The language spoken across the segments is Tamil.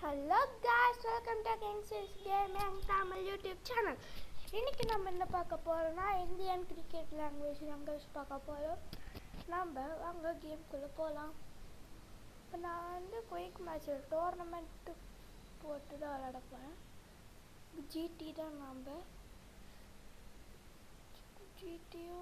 Hello guys, welcome to Gangsters Gaming Tamil YouTube channel. இன்னைக்கு நம்ம என்ன பார்க்க போறோம்னா இந்தியன் கிரிக்கெட் லாங்குவேஜ் இங்கிலீஷ் பார்க்க போறோம். நம்ம அங்க கேம்க்குள்ள போலாம். இப்போ நான் வந்து குயிக் மேட்ச் டோர்னமெண்ட் போட்டு தான் விளையாட போறேன். ஜிடி தான் நம்ம ஜிடியோ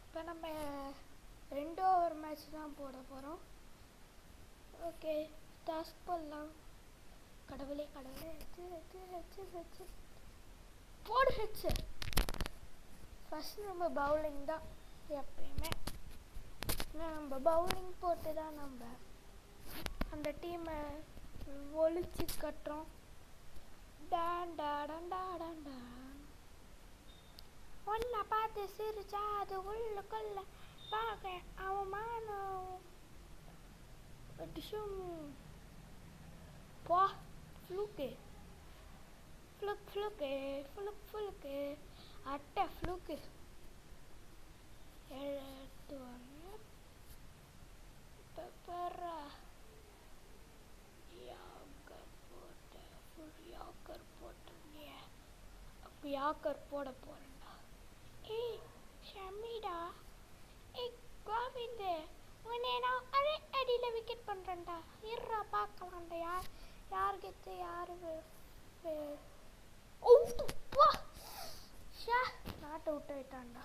இப்போ நம்ம 2 ஓவர் மேட்ச் தான் போட போகிறோம். ஓகே டாஸ்க் போடலாம். கடவுளே கடவுளே ஹெச்சு போடு ஹெச்சு. ஃபர்ஸ்ட் நம்ம பவுலிங் தான் எப்பயுமே. நம்ம பவுலிங் போட்டு தான் நம்ம அந்த டீமை ஒழிச்சு கட்டுறோம். ஒன்ன பார்த்து சிரிச்சா அது உள்ளுக்குள்ள பார்க்க அவமானம் போ ஃப்ளூக்கு ஃப்ளூக்கு அட்டை ஃப்ளூக்கு எடுத்து வாங்க. பெப்பரா யாக்கர் போட போறேன்டா. ஏய் ஷமிடா, ஏய் கோவிந்த், உன்னை நான் அரே அடியில் விக்கெட் பண்ணுறேன்டா. இருறா பார்க்கலாம்டா யார் கெத்து யாரு ஓப்பா ஷா நாட்டை விட்டு விட்டான்டா.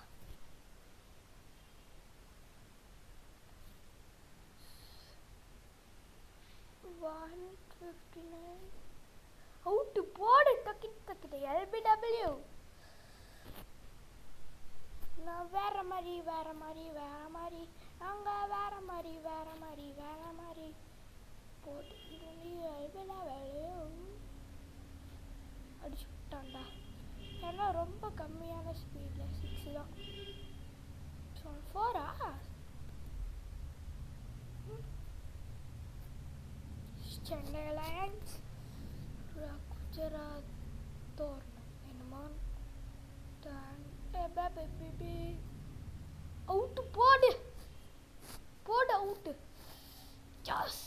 அவுட்டு போடு தக்கிட்டு எல்பிடபிள்யூ. நான் வேற மாதிரி நாங்க வேற மாதிரி போட்டு எல்பிடபிள்யூ அடிச்சு விட்டான்டா. ஏன்னா ரொம்ப கம்மியான ஸ்பீடில் 6 தான். 4ஆ சென்னை லயன்ஸ் குஜராத் தோர்னம் என்னமா அவுட்டு போடு அவுட்டு ஜாஸ்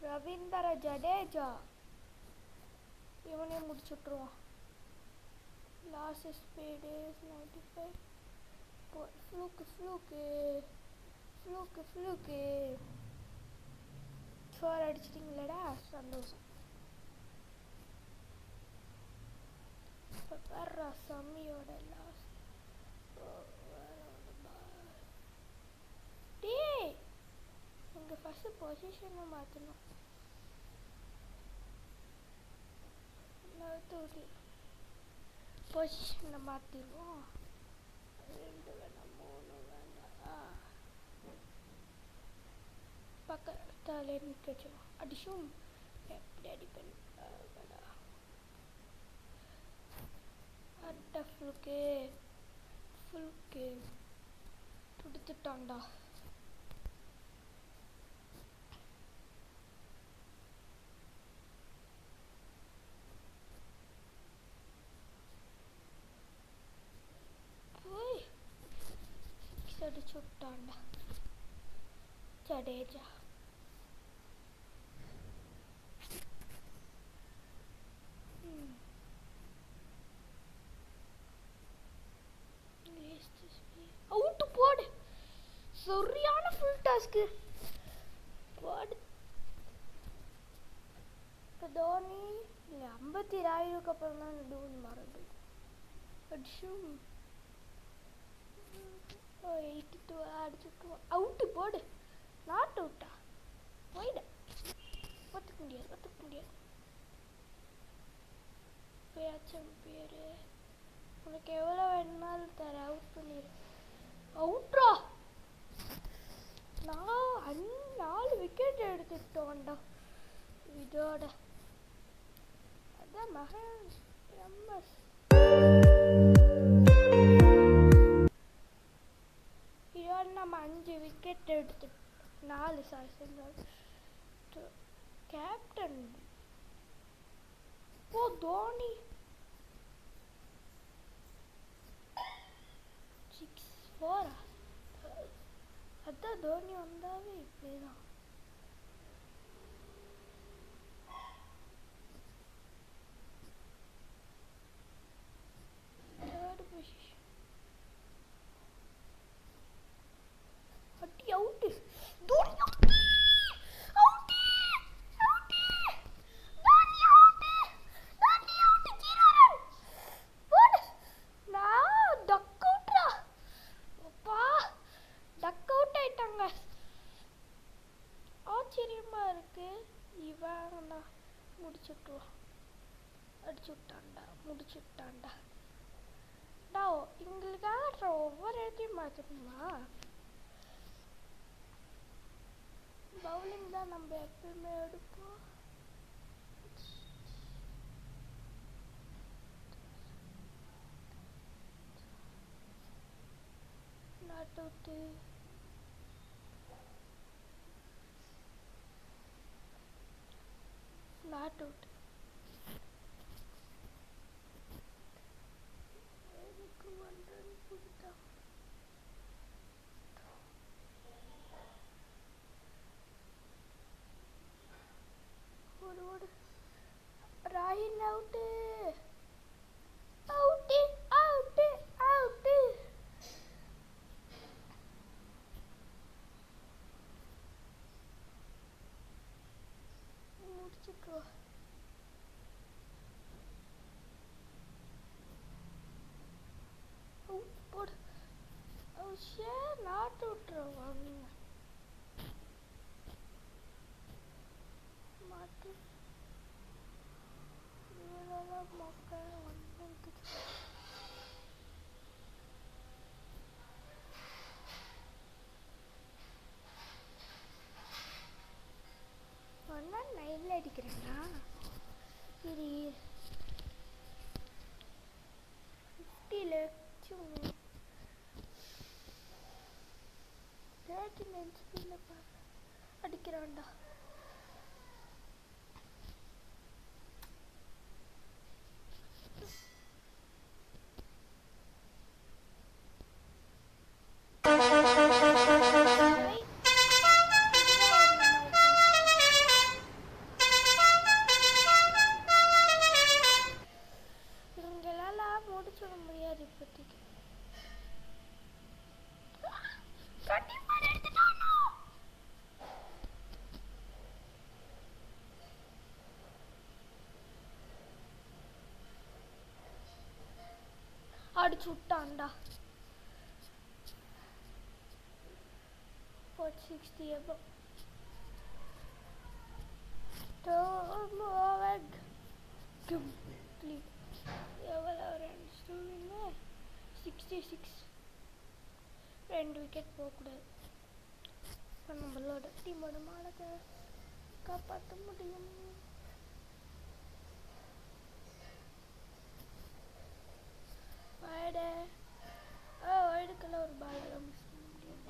ரவீந்திர ஜடேஜா இவனே முடிச்சுட்ருவான். Last speed 95. ஃப்ளூக்கு 4 அடிச்சிட்டிங்களடா, சந்தோஷம். இப்போ வர்ற சம்மியோட லாஸ்ட் டே இங்கே ஃபஸ்ட்டு பொசிஷனை மாற்றணும். பொசிஷனை மாற்றிடுவோம். 2 வேணாம் 3 வேண்டாம். பக்கத்தாலே நிற்கச்சு அடிச்சும் எப்படி அடிப்பேன் அட்டை ஃப்ளூக்கு துடுத்துட்டான்டா. போய் அடிச்சு விட்டான்டா ஜடேஜா. அவுட்டு போடு, சரியான ஃபுல் டாஸ்க்கு போடு. இப்போ தோனி இல்லை 50 அப்புறம் தான் தோனி மறந்து அடிச்சும் 82 அடிச்சுட்டு அவுட்டு போடு. நாட் அவுட்டா போயிட ஒத்துக்க முடியாது. பேச்சும் பேர் உனக்கு எவ்வளோ வேணுனாலும் தர அவுட் பண்ணிடு. அவுட்ரா, நான் 4 விக்கெட் எடுத்துட்டோம்டா இதோட. அதான் மகன் MS sorry. Captain. Oh, Dhoni. 6-4. அதான் தோனி வந்தாவே இப்படிதான். Third position. அடி out. Dhoni out. Out. Out. Dhoni out. Dhoni out. 0 run. போடு. நான் டக் அவுட்ரா. அப்பா டக் அவுட் ஆயிட்டாங்க. ஆச்சரியமா இருக்கு. இவன் முடிச்சுட்டுருவான். அடிச்சு விட்டான்டா. எங்களுக்காக ஒவ்வொரு இடத்தையும் பார்த்துக்கணுமா? பவுலிங் தான் நம்ம எப்பயுமே எடுப்போம். Not out. Not out. எனக்கு 1 ரன் கொடுத்தான். ஓடு. ராஹில் அவுட்டு. அவுட்டு. முடிச்சுட்டு போடு. நாட்டு விட்டுருவாங்க. மாட்டு மக்கள் வந்து ஒன்னா 9ல அடிக்கிறேன்னா சரி 50ல 39 ஸ்பீட்ல அடிக்கிறான்டா. அடிச்சு விட்டான்டா. 460 above. Complete. எவ்வளோ ரன்ஸ்? 66. 2 விக்கெட் போகக்கூடாது. நம்மளோட டீமோட மானத்தை காப்பாற்ற முடியும். வைடுக்கெல்லாம் ஒரு பால் தான் மிஸ் பண்ண முடியும்.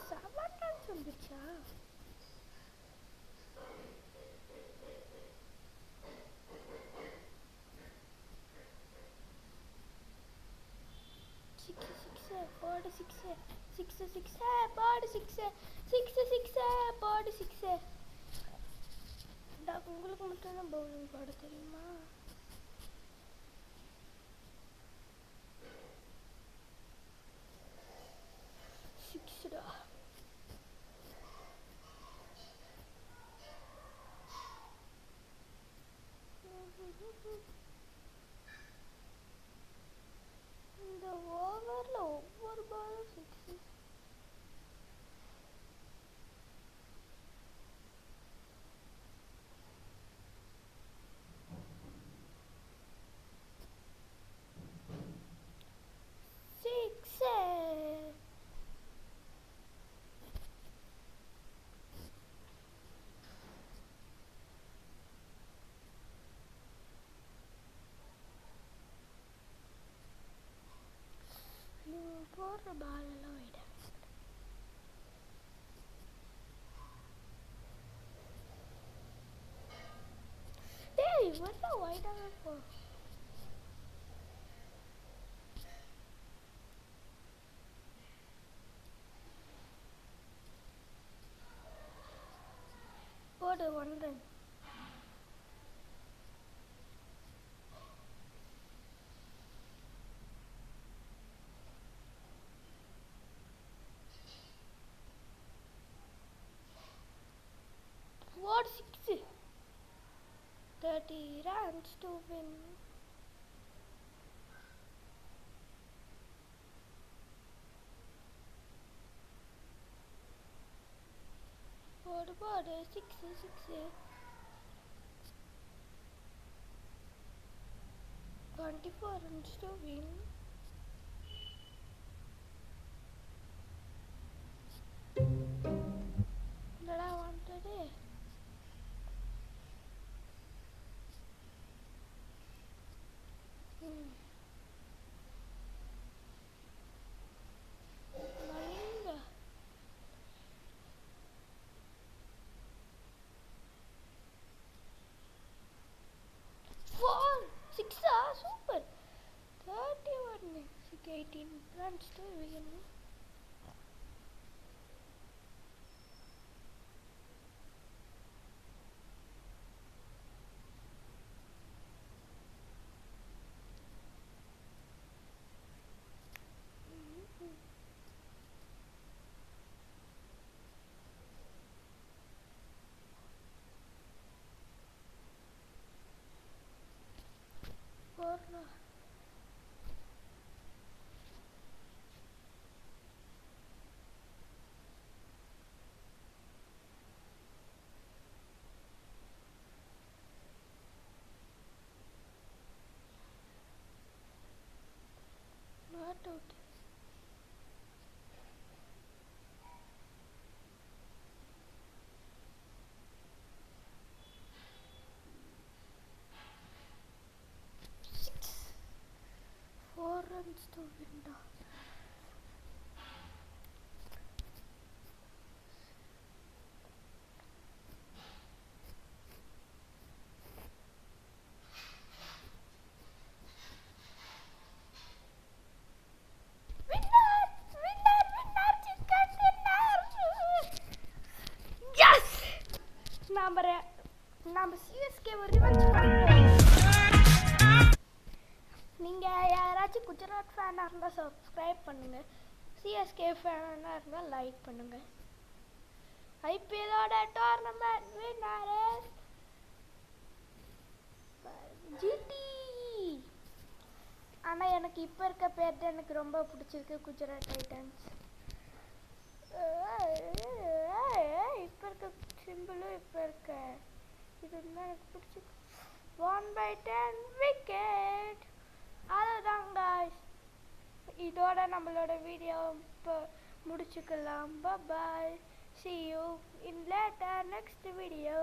செவன் ரன்ஸ் வந்துச்சா? உங்களுக்கு மட்டும் தான் பவுலிங் போட தெரியுமா? சிக்ஸ்டா. இந்த ஓவரில் ஒவ்வொரு பாலும் 6. போடுற பால் எல்லாம் வைடா. டேய் வந்தா வைடாவே போ. போடு 1 run. What 6? 30 runs to win. What about 6? 24 runs to win. That I wanted it. Malinga. 4, 6, super. 31, 18 runs to win. Porra. Not out. Runs to win. Yes! நம்ம சிஎஸ்கே ரிவெஞ்ச் பண்ணுவோம். நீங்கள் யாராச்சும் குஜராத் ஃபேனாக இருந்தால் சப்ஸ்கிரைப் பண்ணுங்கள். சிஎஸ்கே ஃபேனாக இருந்தால் லைக் பண்ணுங்கள். ஐபிஎல்லோட டோர்னமெண்ட் வின்னர்ஸ் ஜிடி. ஆனால் எனக்கு இப்போ இருக்க பேர் தான் எனக்கு ரொம்ப பிடிச்சிருக்கு, குஜராத் டைட்டன்ஸ். இப்போ இருக்க சிம்பிளும் இப்போ இருக்க இது தான் எனக்கு பிடிச்சிருக்கு. 1/10 wicket. அதுதான் guys, இதோட நம்மளோட வீடியோ இப்போ முடிச்சுக்கலாம். Bye bye, see you in later next video.